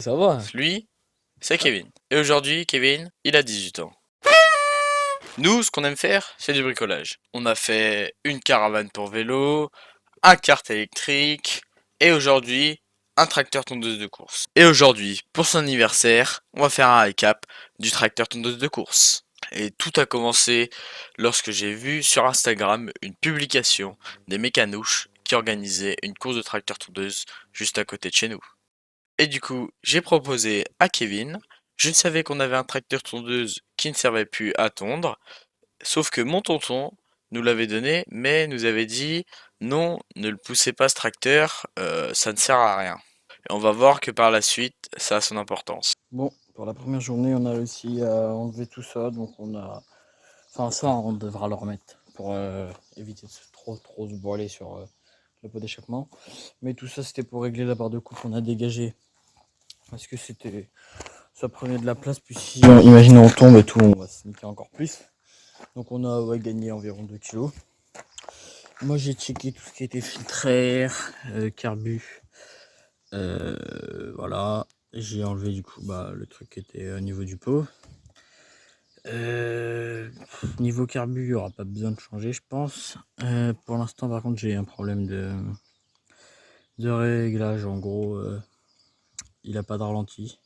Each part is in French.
Ça va. Lui, c'est Kevin. Et aujourd'hui, Kevin, il a 18 ans. Nous, ce qu'on aime faire, c'est du bricolage. On a fait une caravane pour vélo, un kart électrique, et aujourd'hui, un tracteur tondeuse de course. Et aujourd'hui, pour son anniversaire, on va faire un récap du tracteur tondeuse de course. Et tout a commencé lorsque j'ai vu sur Instagram une publication des mécanouches qui organisaient une course de tracteur tondeuse juste à côté de chez nous. Et du coup, j'ai proposé à Kevin. Je savais qu'on avait un tracteur tondeuse qui ne servait plus à tondre, sauf que mon tonton nous l'avait donné, mais nous avait dit non, ne le poussez pas ce tracteur, ça ne sert à rien. Et on va voir que par la suite, ça a son importance. Bon, pour la première journée, on a réussi à enlever tout ça, donc on a... Enfin, ça, on devra le remettre pour éviter de trop se voiler sur le pot d'échappement. Mais tout ça, c'était pour régler la barre de coupe qu'on a dégagée. Parce que c'était... Ça prenait de la place, puis si, imaginons on tombe et tout, on va se niquer encore plus. Donc on a gagné environ 2 kilos. Moi, j'ai checké tout ce qui était filtré, carbu. Voilà, j'ai enlevé du coup le truc qui était au niveau du pot. Niveau carbu, il n'y aura pas besoin de changer, je pense. Pour l'instant, par contre, j'ai un problème de réglage. En gros, il a pas de ralenti.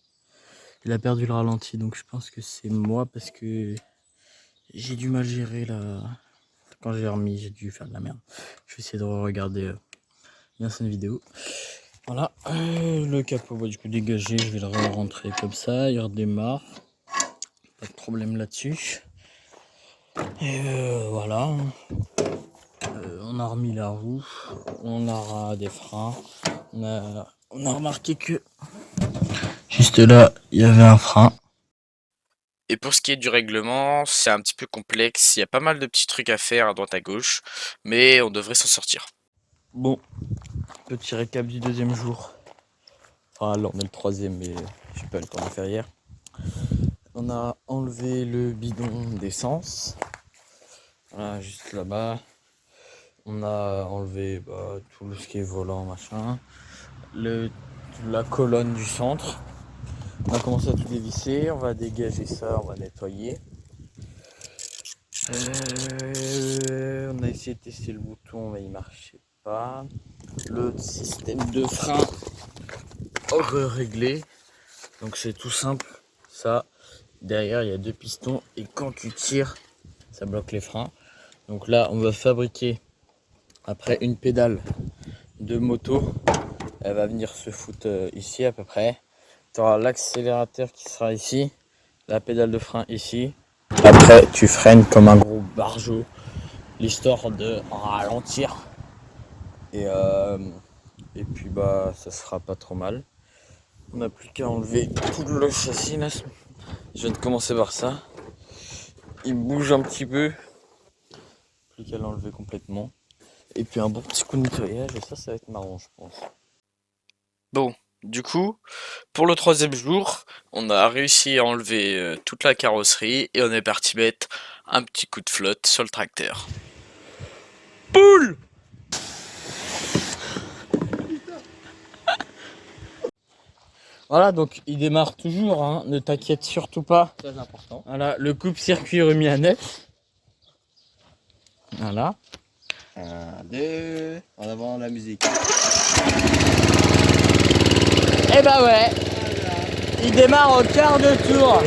Il a perdu le ralenti, donc je pense que c'est moi parce que j'ai du mal gérer là. Quand j'ai remis, j'ai dû faire de la merde. Je vais essayer de regarder bien cette vidéo. Voilà, le capot va du coup dégagé, je vais le rentrer comme ça, il redémarre, pas de problème là-dessus. Et voilà, on a remis la roue, on aura des freins, on a remarqué que juste là, il y avait un frein. Et pour ce qui est du règlement, c'est un petit peu complexe, il y a pas mal de petits trucs à faire à droite à gauche, mais on devrait s'en sortir. Bon, petit récap du deuxième jour. Enfin là on est le troisième, mais j'ai pas eu le temps de faire hier. On a enlevé le bidon d'essence, voilà, juste là-bas. On a enlevé tout ce qui est volant, machin. La colonne du centre. On a commencé à tout dévisser. On va dégager ça, on va nettoyer. On a essayé de tester le bouton, mais il marchait pas. Le système de frein réglé. Donc c'est tout simple. Ça, derrière, il y a 2 pistons. Et quand tu tires, ça bloque les freins. Donc là, on va fabriquer après une pédale de moto. Elle va venir se foutre ici à peu près. Tu auras l'accélérateur qui sera ici, la pédale de frein ici. Après, tu freines comme un gros barjot, l'histoire de ralentir. Et puis ça sera pas trop mal. On n'a plus qu'à enlever tout le châssis là. Je viens de commencer par ça. Il bouge un petit peu. Plus qu'à l'enlever complètement. Et puis un bon petit coup de nettoyage et ça va être marrant je pense. Bon, du coup, pour le troisième jour, on a réussi à enlever toute la carrosserie et on est parti mettre un petit coup de flotte sur le tracteur. Poule! Voilà, donc il démarre toujours, hein, ne t'inquiète surtout pas. Très important. Voilà, le coupe-circuit remis à neuf. Voilà. 1, 2, en avant la musique. Et ouais, il démarre au quart de tour.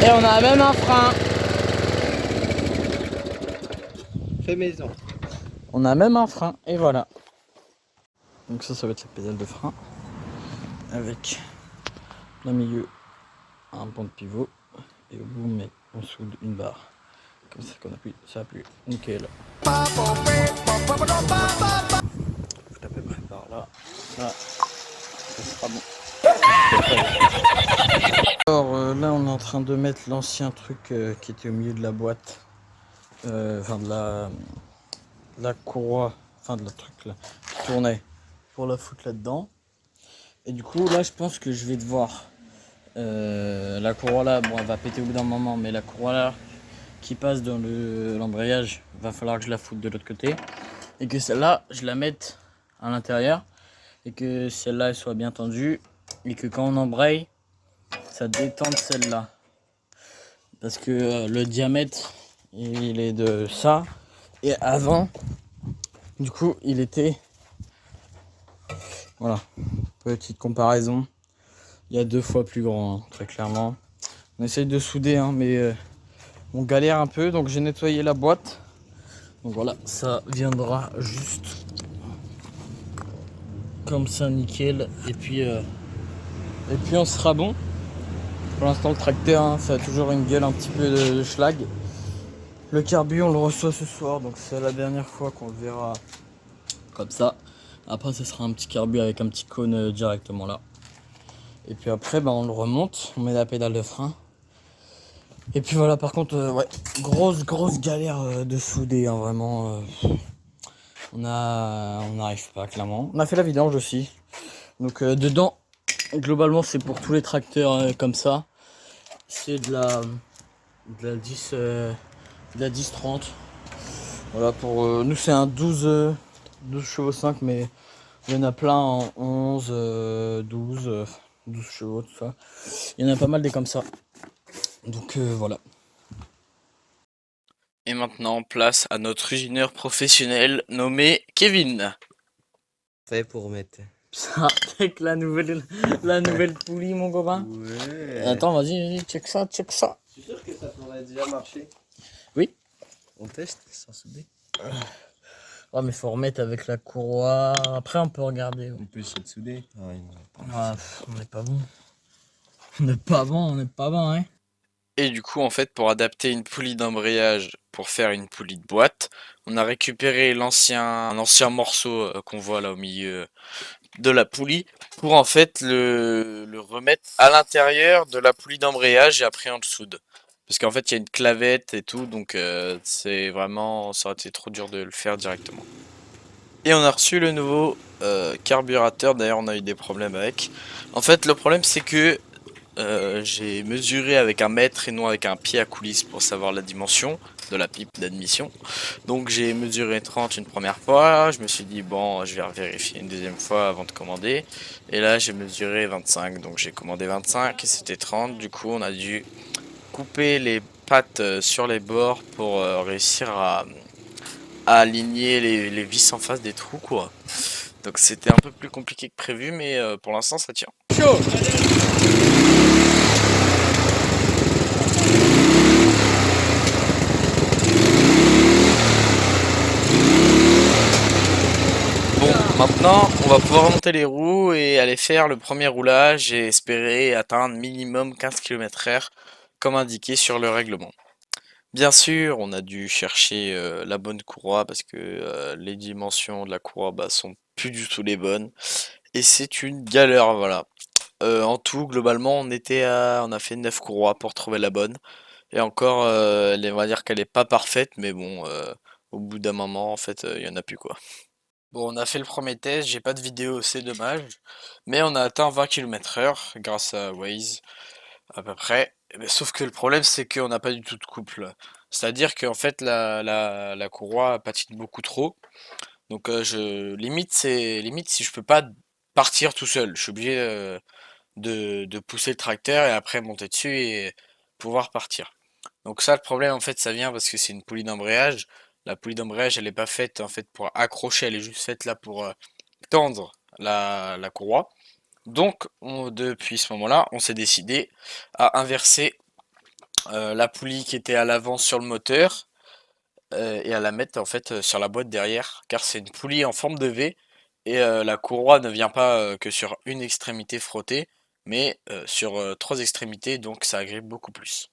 Et on a même un frein. Fait maison. On a même un frein, et voilà. Donc ça va être la pédale de frein. Avec le milieu un pont de pivot. Et au bout, on soude une barre. Comme ça qu'on appuie, ça appuie. Nickel. Faut à peu près par là. Là, ça sera bon. Alors là, on est en train de mettre l'ancien truc qui était au milieu de la boîte. Enfin de la courroie. Enfin de la truc là qui tournait. Pour la foutre là-dedans. Et du coup, là, je pense que je vais devoir... la courroie là, bon, elle va péter au bout d'un moment, mais la courroie là qui passe dans l'embrayage, va falloir que je la foute de l'autre côté. Et que celle-là, je la mette à l'intérieur. Et que celle-là, elle soit bien tendue. et que quand on embraye, ça détende celle-là. Parce que le diamètre, il est de ça. Et avant, du coup, il était... Voilà, petite comparaison. Il y a 2 fois plus grand, hein, très clairement. On essaye de souder, hein, mais on galère un peu. Donc j'ai nettoyé la boîte. Donc voilà, ça viendra juste comme ça, nickel. Et puis on sera bon. Pour l'instant, le tracteur, hein, ça a toujours une gueule un petit peu de schlag. Le carbu, on le reçoit ce soir, donc c'est la dernière fois qu'on le verra comme ça. Après, ce sera un petit carbu avec un petit cône directement là. Et puis après, on le remonte, on met la pédale de frein. Et puis voilà, par contre, ouais, grosse galère de souder, hein, vraiment. On n'arrive pas, clairement. On a fait la vidange aussi. Donc dedans, globalement, c'est pour tous les tracteurs comme ça. C'est de la 10-30. Voilà, pour nous, c'est un 12 chevaux 5, mais il y en a plein en 11, 12 chevaux, tout ça. Il y en a pas mal des comme ça. Donc voilà. Et maintenant, place à notre usineur professionnel nommé Kevin. Fait pour mettre. Ça, avec la nouvelle poulie, mon copain. Ouais. Attends, vas-y, check ça. Je suis sûr que ça pourrait déjà marcher. Oui. On teste sans souder. Oh, mais faut remettre avec la courroie. Après, on peut regarder. On peut essayer de souder. On n'est pas bon. On n'est pas bon, hein. Et du coup, en fait, pour adapter une poulie d'embrayage pour faire une poulie de boîte, on a récupéré un ancien morceau qu'on voit là au milieu de la poulie pour en fait le remettre à l'intérieur de la poulie d'embrayage et après on le soude. Parce qu'en fait, il y a une clavette et tout, donc c'est vraiment, ça aurait été trop dur de le faire directement. Et on a reçu le nouveau carburateur, d'ailleurs on a eu des problèmes avec. En fait, le problème c'est que j'ai mesuré avec un mètre et non avec un pied à coulisse pour savoir la dimension de la pipe d'admission. Donc j'ai mesuré 30 une première fois, je me suis dit bon je vais vérifier une deuxième fois avant de commander. Et là j'ai mesuré 25, donc j'ai commandé 25 et c'était 30, du coup on a dû couper les pattes sur les bords pour réussir à aligner les vis en face des trous quoi. Donc c'était un peu plus compliqué que prévu mais pour l'instant ça tient. Chaud. Bon, maintenant, on va pouvoir remonter les roues et aller faire le premier roulage et espérer atteindre minimum 15 km/h comme indiqué sur le règlement. Bien sûr, on a dû chercher la bonne courroie parce que les dimensions de la courroie sont plus du tout les bonnes et c'est une galère, voilà. En tout, globalement, on a fait 9 courroies pour trouver la bonne et encore, on va dire qu'elle est pas parfaite, mais bon, au bout d'un moment, en fait, il y en a plus quoi. Bon, on a fait le premier test, j'ai pas de vidéo, c'est dommage. Mais on a atteint 20 km/h grâce à Waze, à peu près. Sauf que le problème, c'est qu'on n'a pas du tout de couple. C'est-à-dire qu'en fait, la courroie patine beaucoup trop. Donc, limite si je peux pas partir tout seul. Je suis obligé de pousser le tracteur et après monter dessus et pouvoir partir. Donc ça, le problème, en fait, ça vient parce que c'est une poulie d'embrayage. La poulie d'embrayage, elle n'est pas faite en fait pour accrocher, elle est juste faite là pour tendre la courroie. Donc, depuis ce moment-là, on s'est décidé à inverser la poulie qui était à l'avant sur le moteur et à la mettre en fait sur la boîte derrière, car c'est une poulie en forme de V et la courroie ne vient pas que sur une extrémité frottée, mais sur 3 extrémités, donc ça agrippe beaucoup plus.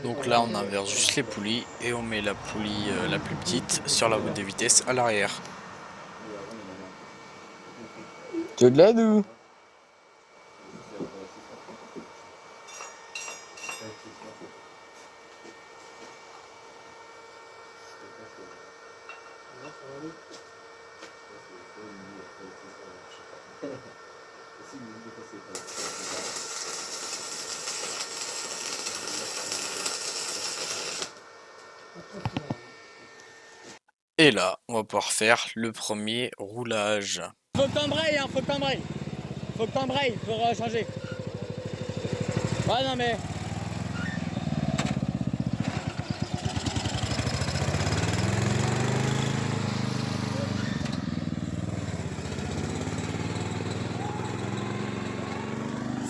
Donc là, on inverse juste les poulies et on met la poulie la plus petite sur la boîte de vitesse à l'arrière. Tu de l'aide ou? Et là, on va pouvoir faire le premier roulage. Faut que t'embrayes, hein, faut que t'embrayes. faut que t'embrayes pour changer. Ouais, non mais...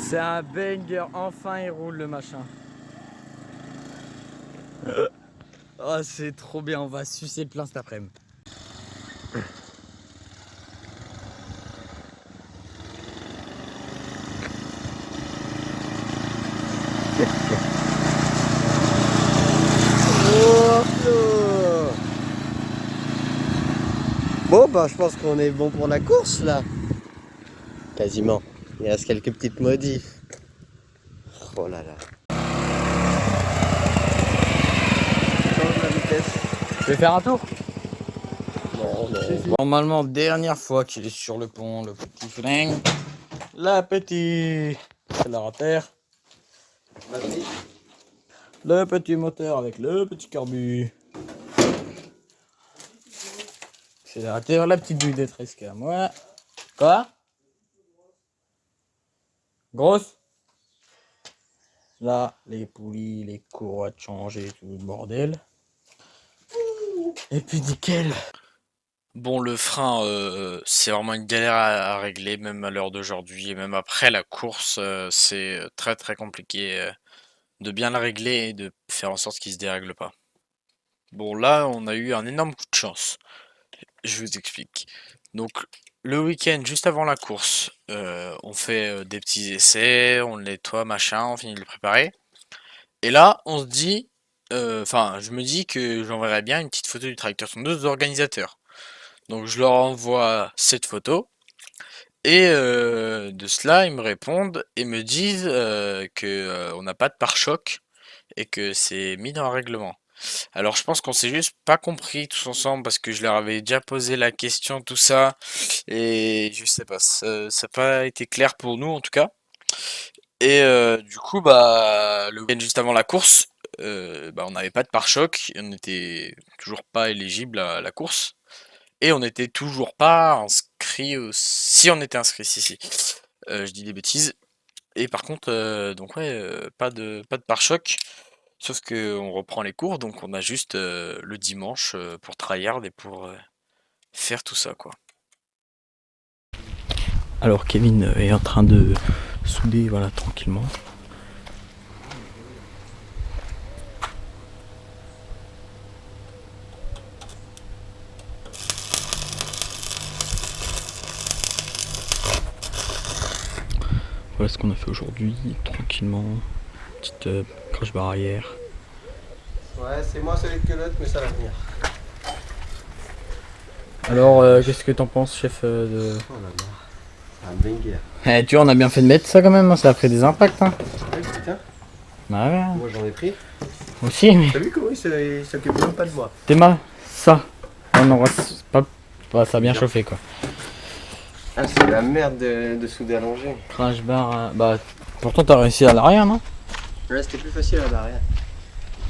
C'est un banger, enfin il roule le machin. Oh c'est trop bien, on va sucer plein cet après-midi. Bon, bah, je pense qu'on est bon pour la course là. Quasiment. Il reste quelques petites modifs. Oh là là. Change la vitesse. Je vais faire un tour. Non, non. Normalement, dernière fois qu'il est sur le pont, le petit flingue. La petite accélérateur. Vas-y. Le petit moteur avec le petit carbu. Accélérateur, la petite bulle de 13 à moi. Quoi? Grosse? Là, les poulies, les courroies de changer, tout le bordel. Et puis nickel. Bon, le frein, c'est vraiment une galère à régler, même à l'heure d'aujourd'hui, et même après la course, c'est très très compliqué de bien le régler et de faire en sorte qu'il se dérègle pas. Bon, là, on a eu un énorme coup de chance. Je vous explique. Donc, le week-end, juste avant la course, on fait des petits essais, on le nettoie, machin, on finit de le préparer. Et là, on se dit, enfin, je me dis que j'enverrai bien une petite photo du tracteur sur nos organisateurs. Donc, je leur envoie cette photo. Et de cela, ils me répondent et me disent que on n'a pas de pare-choc et que c'est mis dans le règlement. Alors je pense qu'on s'est juste pas compris tous ensemble parce que je leur avais déjà posé la question, tout ça, et je sais pas, ça n'a pas été clair pour nous en tout cas. Et du coup, bah, le week-end juste avant la course, bah, on n'avait pas de pare-choc, et on n'était toujours pas éligible à la course. Et on n'était toujours pas inscrit. Si on était inscrit, si. Je dis des bêtises. Et par contre, donc ouais, pas de pare-choc. Sauf que on reprend les cours, donc on a juste le dimanche pour tryhard et pour faire tout ça, quoi. Alors Kevin est en train de souder, voilà, tranquillement. Voilà ce qu'on a fait aujourd'hui, tranquillement. Petite crash bar arrière. Ouais, c'est moins solide que l'autre, mais ça va venir. Alors, qu'est-ce que t'en penses, chef de... Oh là là. Un banger. Eh, tu vois, on a bien fait de mettre ça quand même, hein, ça a pris des impacts. Hein. Ouais, putain. Bah ouais, Moi j'en ai pris. aussi, mais... T'as vu comment il s'occupe même pas de moi? T'es mal, ça. On aura pas, ça a bien chauffé quoi. Ah, c'est la merde de souder allongé. Crash bar, bah pourtant t'as réussi à l'arrière, non? Là c'était plus facile à l'arrière.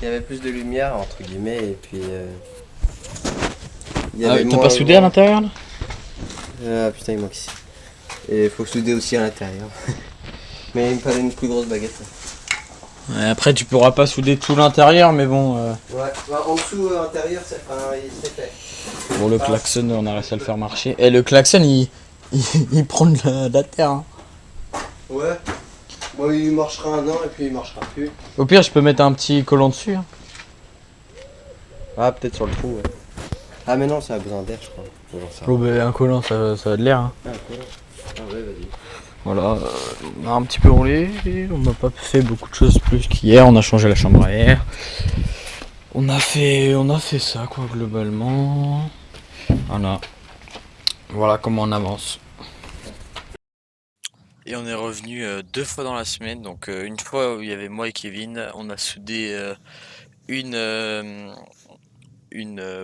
Il y avait plus de lumière entre guillemets et puis il y avait T'as moins pas soudé à l'intérieur là? Ah putain il manque ici. Et il faut souder aussi à l'intérieur. Mais il me fallait une plus grosse baguette. Ouais, après tu pourras pas souder tout l'intérieur, mais bon... Ouais, bah, en dessous intérieur c'est fait. Bon, le klaxon, on a réussi à le faire marcher. Et le klaxon, il prend de la terre. Hein. Ouais. Bon il marchera un an et puis il marchera plus. Au pire, je peux mettre un petit collant dessus. Hein. Ah peut-être sur le trou ouais. Ah mais non ça a besoin d'air je crois. Genre ça. Oh, bah, un collant, ça a de l'air. Hein. Ah, cool. Ah ouais vas-y. Voilà, on a un petit peu roulé. On n'a pas fait beaucoup de choses plus qu'hier. On a changé la chambre à air. On a fait ça quoi globalement. Voilà comment on avance. Et on est revenu 2 fois dans la semaine. Donc une fois où il y avait moi et Kevin, on a soudé une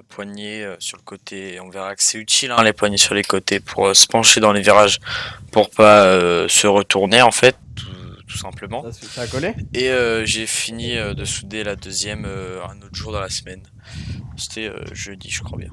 poignée sur le côté. On verra que c'est utile hein, les poignées sur les côtés pour se pencher dans les virages pour pas se retourner en fait, tout simplement. Ça a collé? Et j'ai fini de souder la deuxième un autre jour dans la semaine. C'était jeudi, je crois bien.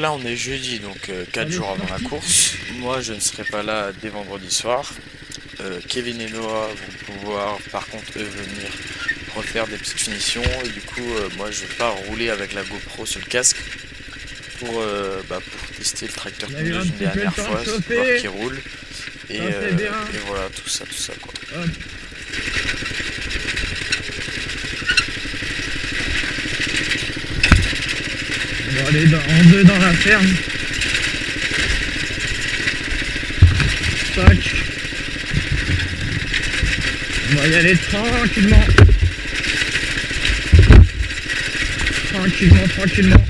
là on est jeudi, donc 4 jours avant la course. Moi je ne serai pas là dès vendredi soir. Kevin et Noah vont pouvoir par contre eux venir refaire des petites finitions. Et du coup moi je pars rouler avec la GoPro sur le casque pour tester le tracteur On a eu Tundeuse un une petit peu dernière le temps fois, de voir chauffer. qu'il roule. Et, Ça, c'est bien. et voilà, tout ça quoi. Hop. On va aller en deux dans la ferme. Tac. On va y aller tranquillement. Tranquillement.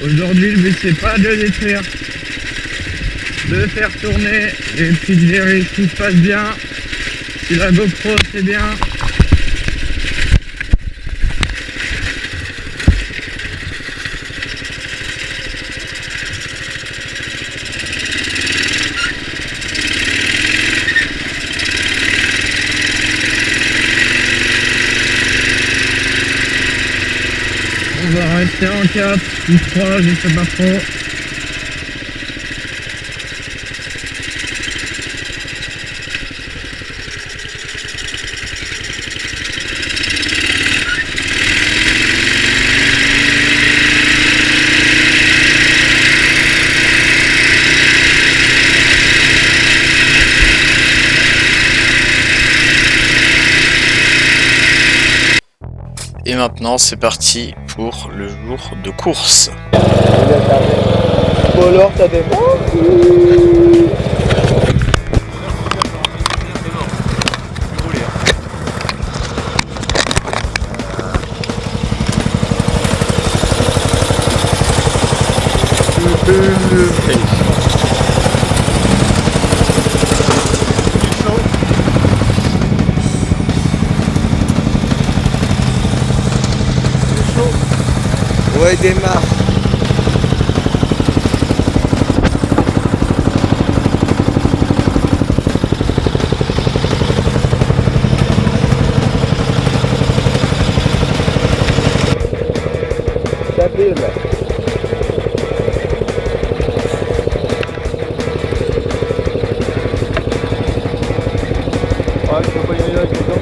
Aujourd'hui, le but c'est pas de détruire, de faire tourner et puis de gérer si tout se passe bien. Si la GoPro c'est bien. On va rester en 4 ou 3, je sais pas trop. Et maintenant c'est parti pour le jour de course. Bon alors, t'as des Ouais, démarre. Ça pile. Ouais, tu peux pas y aller avec le temps.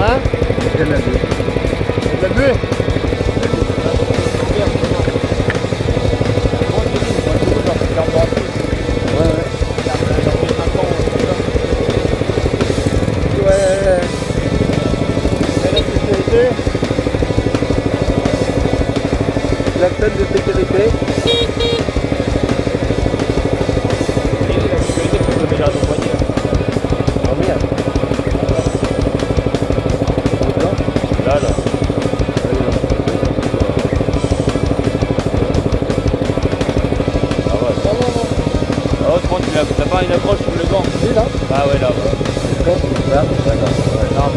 Hein? Je l'ai vu. Tu l'as vu? Ouais. Et la sécurité? La peine de sécurité? Et la sécurité, tu peux déjà accompagner. Oh merde. Là. Ah ouais. Non. Ah autrement tu t'as pas une accroche sous le banc. Oui là. Ah ouais là. Là. D'accord. Ouais. Non.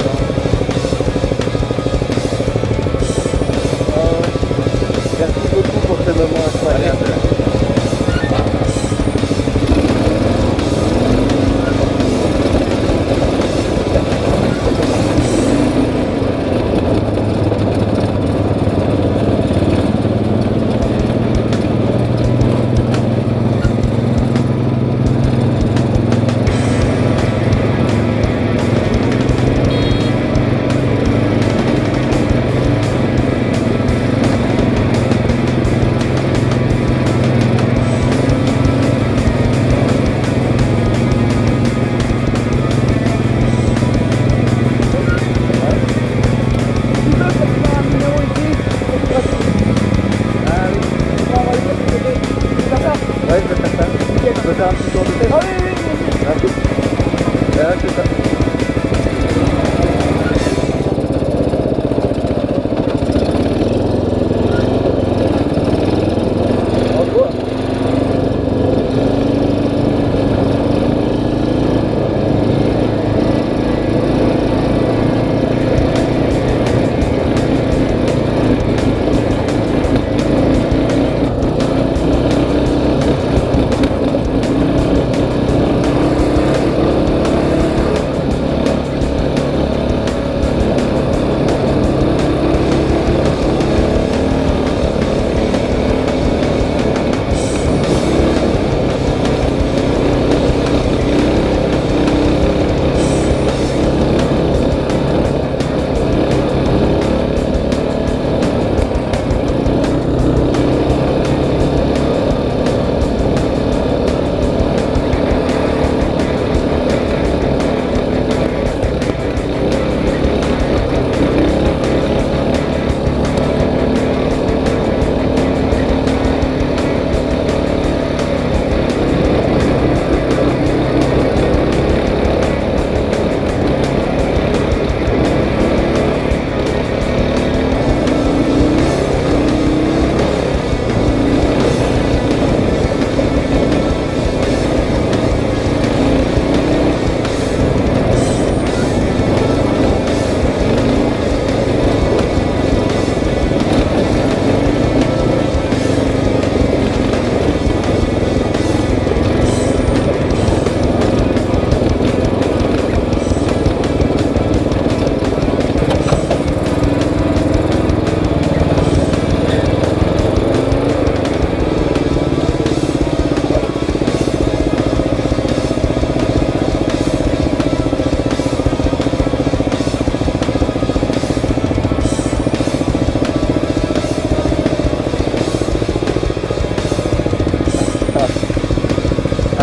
Merci beaucoup pour ce moment incroyable.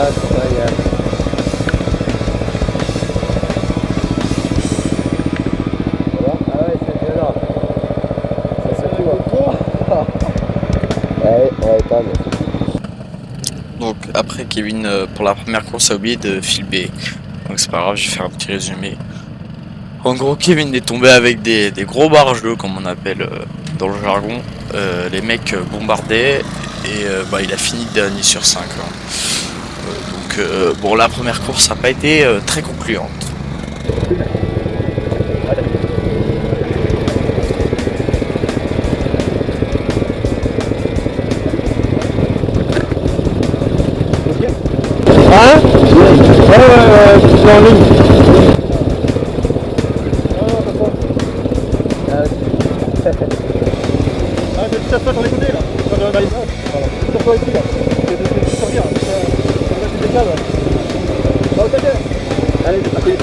Incroyable. Ah ouais, c'est violent. Ça se fout. Ouais, attends, Donc après Kevin pour la première course a oublié de filmer. Donc c'est pas grave, je vais faire un petit résumé. En gros Kevin est tombé avec des gros barjots comme on appelle dans le jargon. Les mecs bombardaient et il a fini dernier sur 5. Bon la première course n'a pas été très concluante. Hein? Ouais, je suis en ligne. Ah, je suis sur les côtés là. Voilà. C'est toi ici là. C'est sortir. C'est décalé. Allez, allez.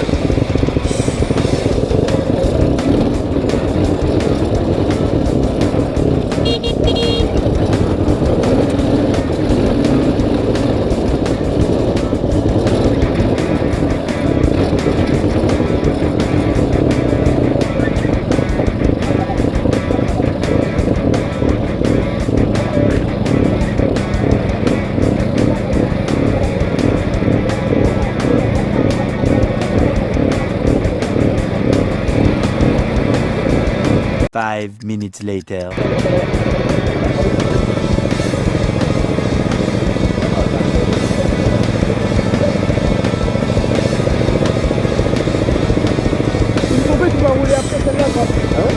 Five minutes later. Tu vas rouler après celle-là, quoi. Ah ouais?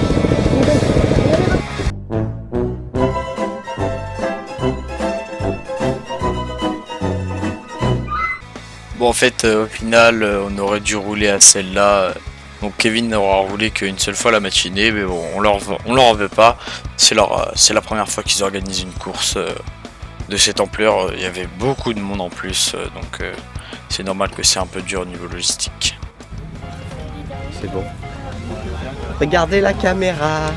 Bon en fait au final on aurait dû rouler à celle-là. Donc Kevin n'aura roulé qu'une seule fois la matinée, mais bon on leur en veut pas. C'est la première fois qu'ils organisent une course de cette ampleur. Il y avait beaucoup de monde en plus, donc c'est normal que c'est un peu dur au niveau logistique. C'est bon. Regardez la caméra.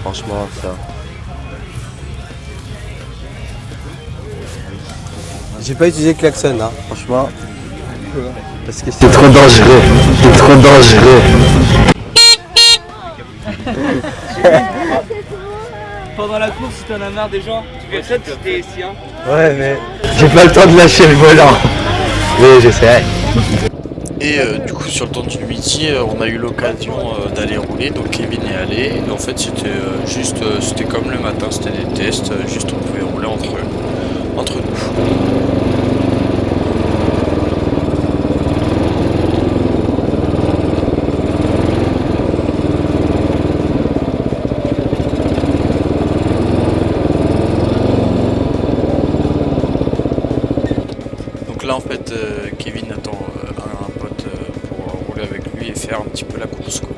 Franchement, ça. J'ai pas utilisé le klaxon, hein, franchement. Parce que c'est trop dangereux. C'est trop dangereux. Pendant la course, si t'en as marre des gens, tu fais ça, tu t'es ici, hein. Ouais, mais j'ai pas le temps de lâcher le volant. Mais j'essaie. Et du coup sur le temps du midi on a eu l'occasion d'aller rouler, donc Kevin est allé. Et en fait c'était comme le matin, c'était des tests, juste on pouvait rouler entre nous. Donc là en fait Kevin attend un pote pour rouler avec lui et faire un petit peu la course quoi.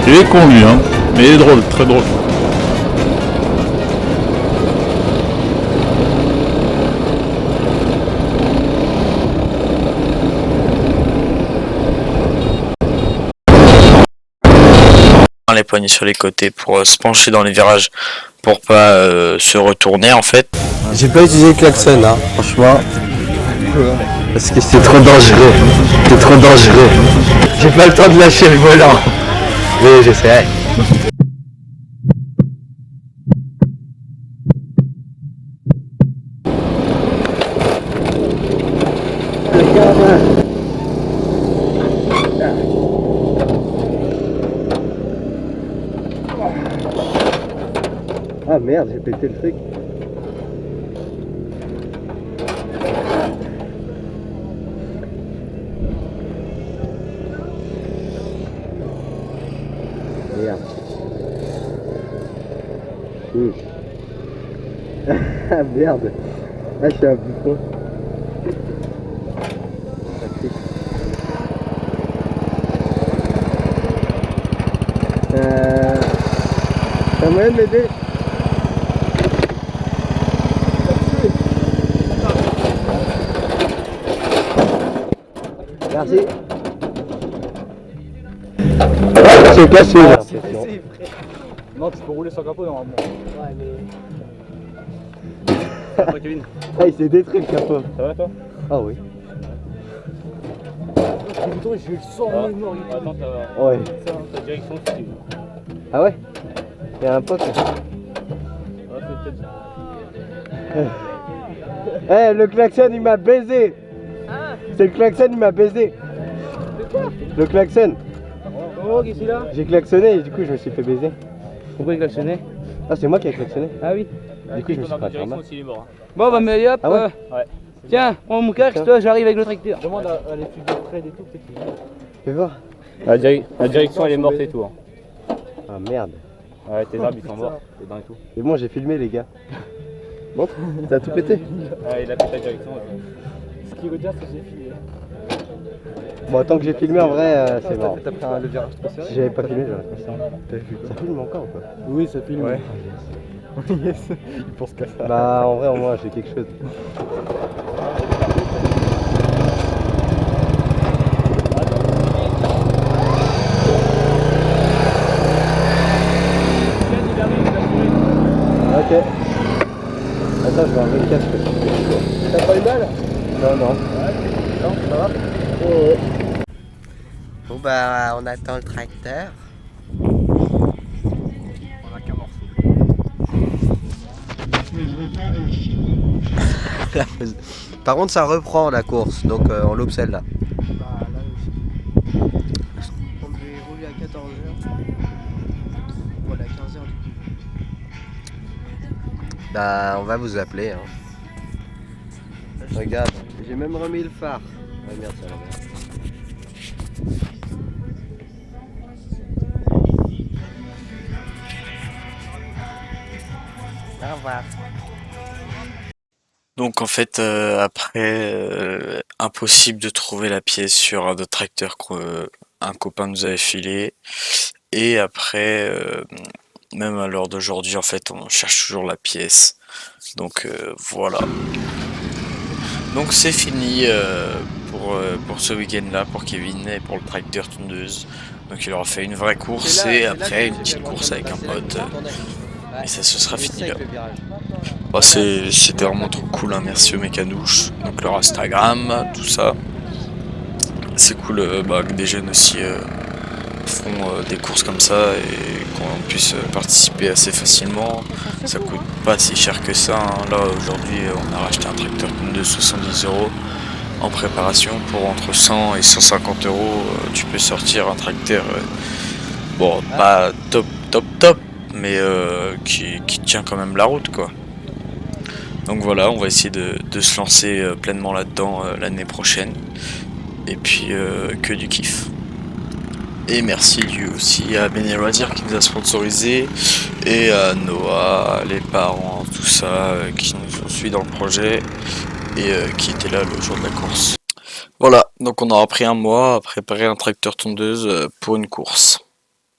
Il est con lui, hein, mais il est drôle, très drôle. Les poignées sur les côtés pour se pencher dans les virages pour pas se retourner en fait. J'ai pas utilisé le klaxon, hein, franchement. Parce que c'est trop dangereux. C'est trop dangereux. J'ai pas le temps de lâcher le volant. Mais j'essaie. Ah merde, j'ai pété le truc. Merde. Ah merde. Ah, je suis un bouffon. T'as moyen de m'aider? Merci. C'est cassé là. Non, tu peux rouler sans capot normalement. Ouais, mais. Kevin. Ah, il s'est détruit le capot. Ça va toi? Ah oui. Le bouton, je le sens mort. Attends, t'as. Ouais. Ça, ta direction, si tu veux. Ah ouais? Il y a un pote. Ouais, peut-être. Eh, le klaxon il m'a baisé. C'est le klaxon il m'a baisé. Le klaxon. Oh, qu'est-ce qu'il a? J'ai klaxonné et du coup je me suis fait baiser. Pourquoi il klaxonnait? Ah, c'est moi qui ai klaxonné. Ah oui. Du coup je me suis pas fait mal. Bon, bah, mais hop. Ah ouais? Ouais. Tiens, prends mon casque, toi, j'arrive avec le tracteur. Demande à l'étude de Fred et tout, peut-être. Fais voir. La direction elle est morte et tout. Hein. Ah merde. Ouais, tes arbres ils sont morts, tes dents et tout. C'est bon, j'ai filmé les gars. Bon, t'as tout pété? Ouais, il a fait ta direction. Ce qui veut dire que j'ai filmé. Bon, tant que j'ai filmé en vrai, c'est mort. T'as pris le virage trop serré? Si j'avais pas filmé, j'aurais pas filmé. Ça filme encore ou pas? Oui, ça filme. Ouais. Yes, il pense qu'à ça. Bah, en vrai, au moins, j'ai quelque chose. Ok. Attends, je vais enlever le casque. T'as pas eu mal? Non, non. Non, ça va? Bon bah, on attend le tracteur. On a qu'un morceau. Par contre, ça reprend la course, donc on loupe celle-là. Bah là aussi. On devait rouler à 14h. Voilà, 15h du coup. Bah, on va vous appeler. Hein. Regarde, j'ai même remis le phare. Ah merde, ça va. Au revoir. Donc en fait après impossible de trouver la pièce sur un autre tracteur qu'un copain nous avait filé, et après même à l'heure d'aujourd'hui en fait on cherche toujours la pièce, donc voilà. Donc c'est fini pour ce week-end là pour Kevin et pour le tracteur tondeuse. Donc il aura fait une vraie course et après une petite course avec un pote et ça se sera fini là. Bah, c'était vraiment trop cool, hein. Merci aux Mécanouches, donc leur Instagram, tout ça. C'est cool que des jeunes aussi font des courses comme ça et qu'on puisse participer assez facilement. Ça coûte pas si cher que ça, hein. Là aujourd'hui on a racheté un tracteur de 70 € en préparation pour entre 100 et 150 €. Tu peux sortir un tracteur, bon pas top, mais qui tient quand même la route quoi. Donc voilà, on va essayer de se lancer pleinement là-dedans l'année prochaine. Et puis que du kiff. Et merci lui aussi à Béné Loisirs qui nous a sponsorisé, et à Noah, les parents, tout ça, qui nous ont suivis dans le projet et qui étaient là le jour de la course. Voilà, donc on aura pris un mois à préparer un tracteur tondeuse pour une course.